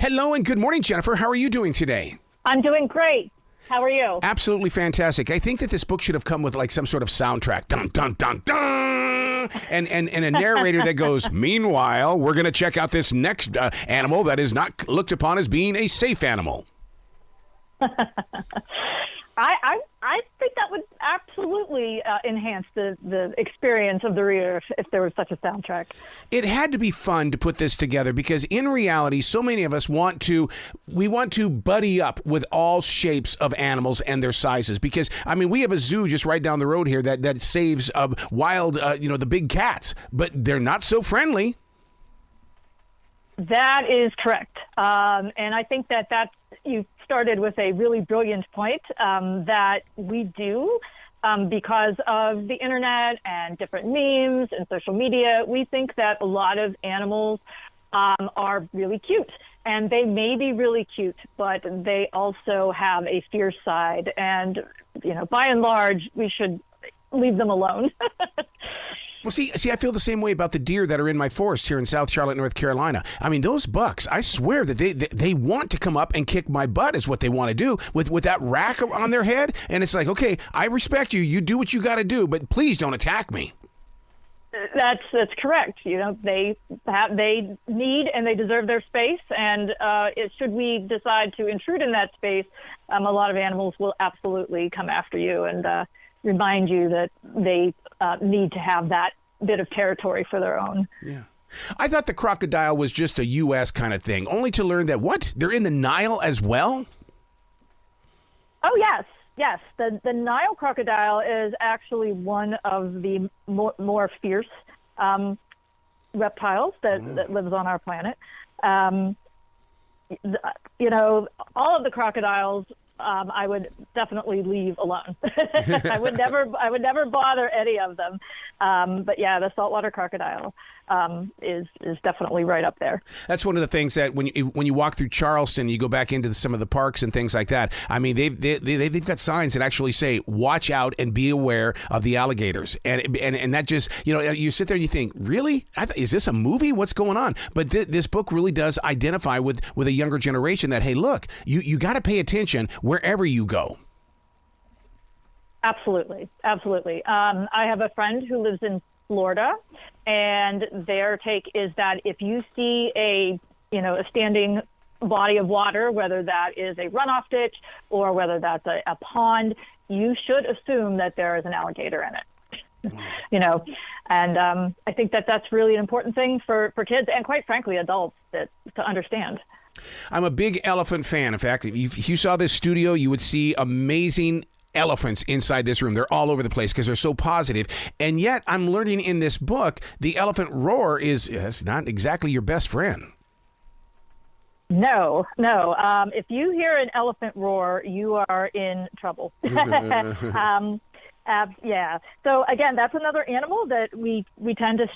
Hello and good morning, Jennifer. How are you doing today? I'm doing great. How are you? Absolutely fantastic. I think that this book should have come with like some sort of soundtrack. Dun, dun, dun, dun. And a narrator that goes, meanwhile, we're going to check out this next animal that is not looked upon as being a safe animal. I think that would absolutely enhance the experience of the reader if there was such a soundtrack. It had to be fun to put this together because in reality, so many of us want to buddy up with all shapes of animals and their sizes. Because, I mean, we have a zoo just right down the road here that saves wild, the big cats, but they're not so friendly. That is correct. And I think that's, you started with a really brilliant point that we do because of the internet and different memes and social media. We think that a lot of animals are really cute, and they may be really cute, but they also have a fierce side. And, by and large, we should leave them alone. Well, see, I feel the same way about the deer that are in my forest here in South Charlotte, North Carolina. I mean, those bucks, I swear that they want to come up and kick my butt is what they want to do with that rack on their head. And it's like, okay, I respect you. You do what you got to do, but please don't attack me. That's correct. They need and they deserve their space. And should we decide to intrude in that space, a lot of animals will absolutely come after you and remind you that they need to have that bit of territory for their own. Yeah. I thought the crocodile was just a U.S. kind of thing, only to learn that, they're in the Nile as well? Oh, yes. Yes. The Nile crocodile is actually one of the more fierce reptiles that lives on our planet. All of the crocodiles, I would definitely leave alone. I would never bother any of them. But yeah, the saltwater crocodile is definitely right up there. That's one of the things that when you walk through Charleston, you go back into some of the parks and things like that. I mean, they've got signs that actually say, "Watch out and be aware of the alligators." And that just you sit there and you think, really, is this a movie? What's going on? But this book really does identify with a younger generation that, hey, look, you got to pay attention wherever you go. Absolutely. I have a friend who lives in Florida, and their take is that if you see a standing body of water, whether that is a runoff ditch or whether that's a pond, you should assume that there is an alligator in it. And I think that's really an important thing for kids and, quite frankly, adults to understand. I'm a big elephant fan. In fact, if you saw this studio, you would see amazing elephants inside this room. They're all over the place because they're so positive. And yet I'm learning in this book, the elephant roar is not exactly your best friend. No. If you hear an elephant roar, you are in trouble. Yeah. So again, that's another animal that we tend to,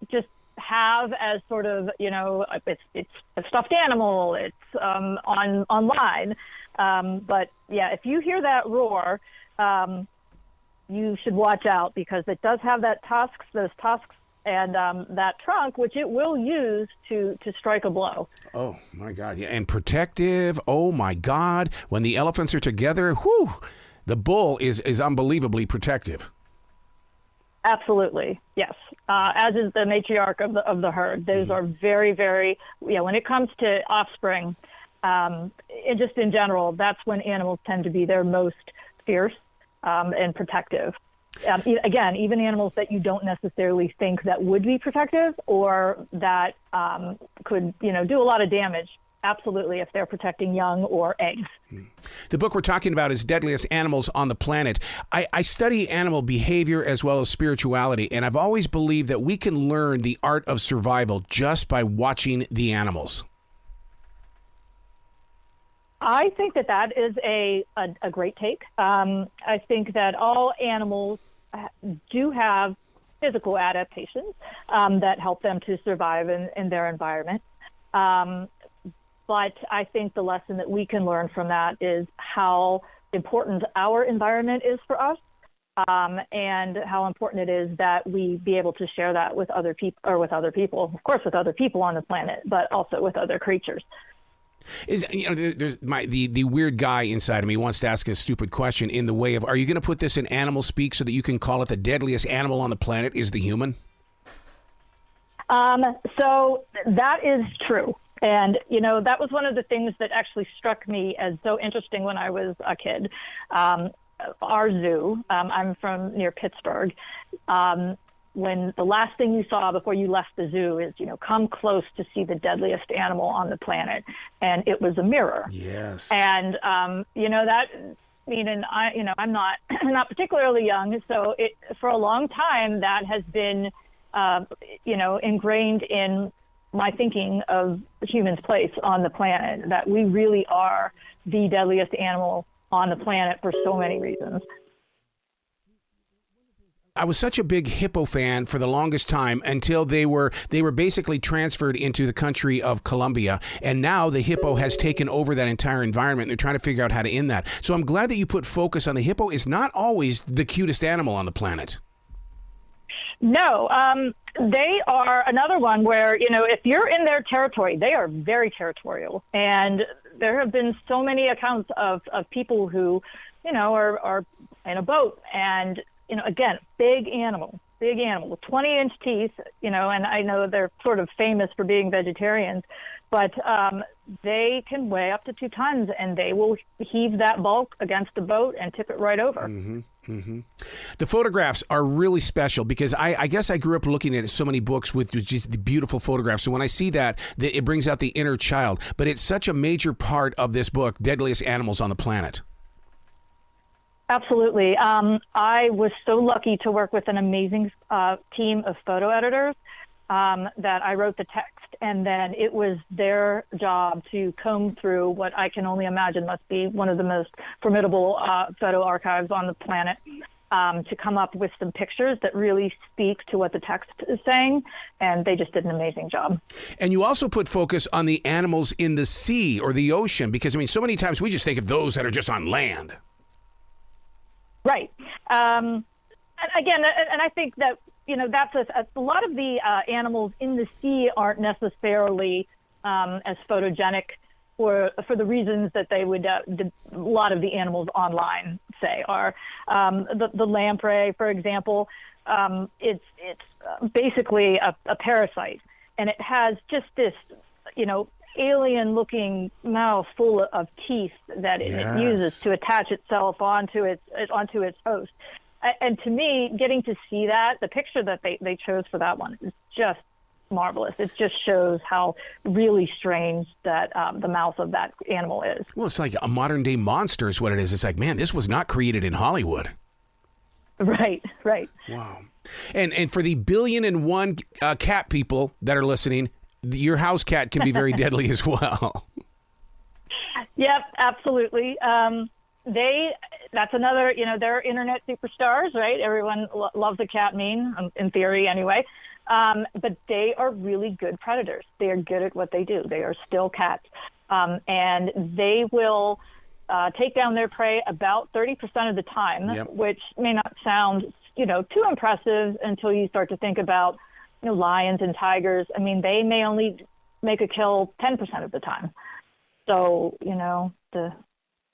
just have as sort of, it's a stuffed animal. It's online. But yeah, if you hear that roar, you should watch out because it does have those tusks and that trunk, which it will use to strike a blow. Oh my God. Yeah. And protective. Oh my God. When the elephants are together, whew, the bull is unbelievably protective. Absolutely. Yes. As is the matriarch of the herd. Those are very, very, when it comes to offspring, and just in general, that's when animals tend to be their most fierce and protective. Again, even animals that you don't necessarily think that would be protective or that could, do a lot of damage. Absolutely, if they're protecting young or eggs. The book we're talking about is Deadliest Animals on the Planet. I study animal behavior as well as spirituality, and I've always believed that we can learn the art of survival just by watching the animals. I think that is a great take. I think that all animals do have physical adaptations that help them to survive in their environment. But I think the lesson that we can learn from that is how important our environment is for us and how important it is that we be able to share that with other people, of course, with other people on the planet, but also with other creatures. There's the weird guy inside of me wants to ask a stupid question in the way of, are you going to put this in animal speak so that you can call it the deadliest animal on the planet is the human? So that is true. And, that was one of the things that actually struck me as so interesting when I was a kid. Our zoo, I'm from near Pittsburgh, when the last thing you saw before you left the zoo is, come close to see the deadliest animal on the planet. And it was a mirror. Yes. And, that, and I'm not particularly young. So for a long time, that has been, ingrained in my thinking of humans' place on the planet, that we really are the deadliest animal on the planet for so many reasons. I was such a big hippo fan for the longest time until they were basically transferred into the country of Colombia, and now the hippo has taken over that entire environment. And they're trying to figure out how to end that. So I'm glad that you put focus on the hippo is not always the cutest animal on the planet. No, they are another one where, if you're in their territory, they are very territorial. And there have been so many accounts of people who, are in a boat and, again, big animal with 20-inch teeth, and I know they're sort of famous for being vegetarians, but they can weigh up to 2 tons, and they will heave that bulk against the boat and tip it right over. Mm-hmm. Mm-hmm. The photographs are really special because I guess I grew up looking at so many books with just the beautiful photographs. So when I see that, it brings out the inner child. But it's such a major part of this book, Deadliest Animals on the Planet. Absolutely. I was so lucky to work with an amazing team of photo editors that I wrote the text, and then it was their job to comb through what I can only imagine must be one of the most formidable photo archives on the planet to come up with some pictures that really speak to what the text is saying, and they just did an amazing job. And you also put focus on the animals in the sea or the ocean, because, so many times we just think of those that are just on land. Right. And again, and I think that, that's a lot of the animals in the sea aren't necessarily as photogenic for the reasons that they would, a lot of the animals online say are. The lamprey, for example, it's basically a parasite, and it has just this, alien-looking mouth full of teeth that it uses to attach itself onto its host. And to me, getting to see that, the picture that they chose for that one is just marvelous. It just shows how really strange that the mouth of that animal is. Well, it's like a modern-day monster is what it is. It's like, man, this was not created in Hollywood. Right. Wow. And for the 1,000,000,001 cat people that are listening, your house cat can be very deadly as well. Yep, absolutely. That's another, they're internet superstars, right? Everyone loves a cat meme, in theory anyway. But they are really good predators. They are good at what they do. They are still cats. And they will take down their prey about 30% of the time, which may not sound, too impressive until you start to think about lions and tigers. They may only make a kill 10% of the time. So, the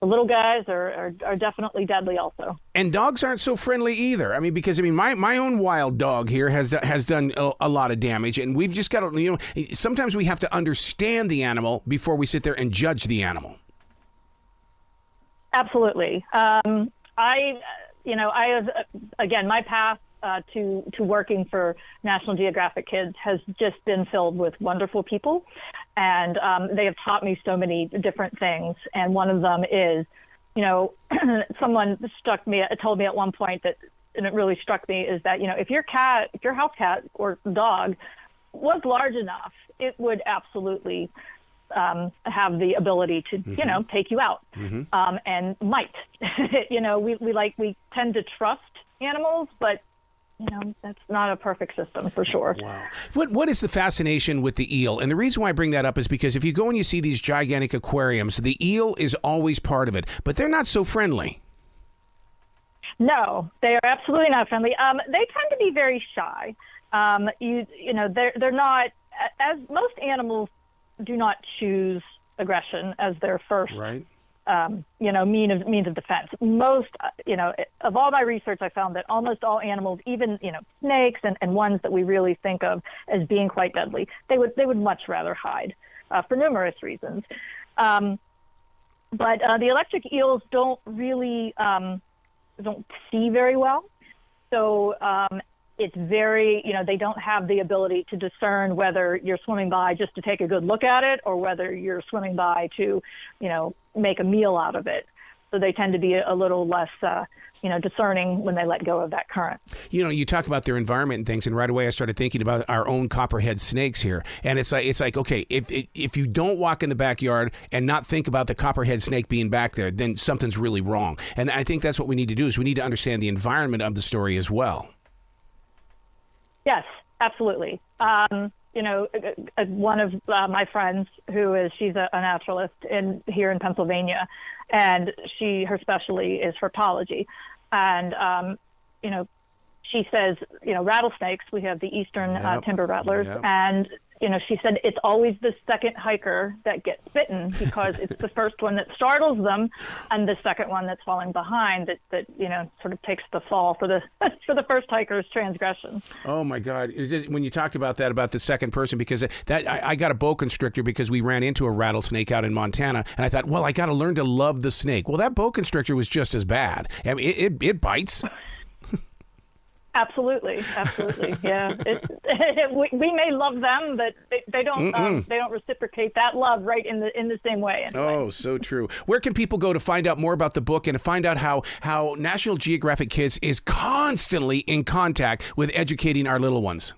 little guys are definitely deadly also. And dogs aren't so friendly either. Because my own wild dog here has done a lot of damage, and we've just got to, sometimes we have to understand the animal before we sit there and judge the animal. Absolutely. I have, again, my path to working for National Geographic Kids has just been filled with wonderful people, and they have taught me so many different things. And one of them is, someone told me at one point that, and it really struck me, is that if your house cat or dog was large enough, it would absolutely have the ability to take you out, and might. We tend to trust animals, but that's not a perfect system for sure. Wow. What is the fascination with the eel? And the reason why I bring that up is because if you go and you see these gigantic aquariums, the eel is always part of it, but they're not so friendly. No, they are absolutely not friendly. They tend to be very shy. They're not, as most animals do not choose aggression as their first, Right. means of defense. Most, of all my research, I found that almost all animals, even, snakes and ones that we really think of as being quite deadly, they would much rather hide for numerous reasons. But the electric eels don't really don't see very well. So it's very, they don't have the ability to discern whether you're swimming by just to take a good look at it or whether you're swimming by to, make a meal out of it. So they tend to be a little less, discerning when they let go of that current. You talk about their environment and things, and right away I started thinking about our own copperhead snakes here. And it's like, okay, if you don't walk in the backyard and not think about the copperhead snake being back there, then something's really wrong. And I think that's what we need to do, is we need to understand the environment of the story as well. Yes, absolutely. One of my friends she's a naturalist here in Pennsylvania, and her specialty is herpetology. And, she says, rattlesnakes, we have the eastern timber rattlers, and she said it's always the second hiker that gets bitten because it's the first one that startles them and the second one that's falling behind that sort of takes the fall for the first hiker's transgression. Oh my God. When you talked about that, about the second person, because I got a boa constrictor because we ran into a rattlesnake out in Montana, and I thought, well, I got to learn to love the snake. Well, that boa constrictor was just as bad. I mean, it bites. Absolutely, yeah. We may love them, but they don't reciprocate that love right in the same way. Anyway. Oh, so true. Where can people go to find out more about the book and to find out how National Geographic Kids is constantly in contact with educating our little ones?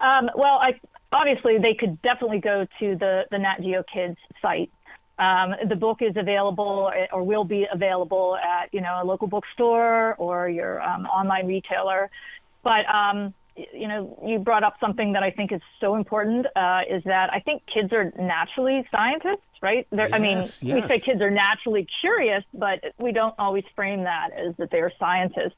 Obviously they could definitely go to the Nat Geo Kids site. The book is available or will be available at, a local bookstore or your online retailer. But, you brought up something that I think is so important, is that I think kids are naturally scientists, right? Yes. We say kids are naturally curious, but we don't always frame that as that they're scientists.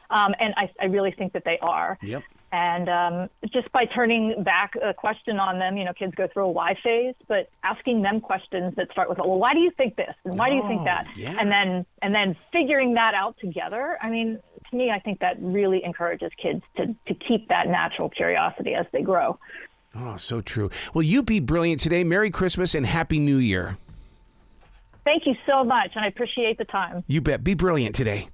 And I really think that they are. Yep. And just by turning back a question on them, kids go through a why phase, but asking them questions that start with, well, why do you think this? And why do you think that? Yeah. And then figuring that out together. I mean, to me, I think that really encourages kids to keep that natural curiosity as they grow. Oh, so true. Well, you be brilliant today. Merry Christmas and Happy New Year. Thank you so much, and I appreciate the time. You bet. Be brilliant today.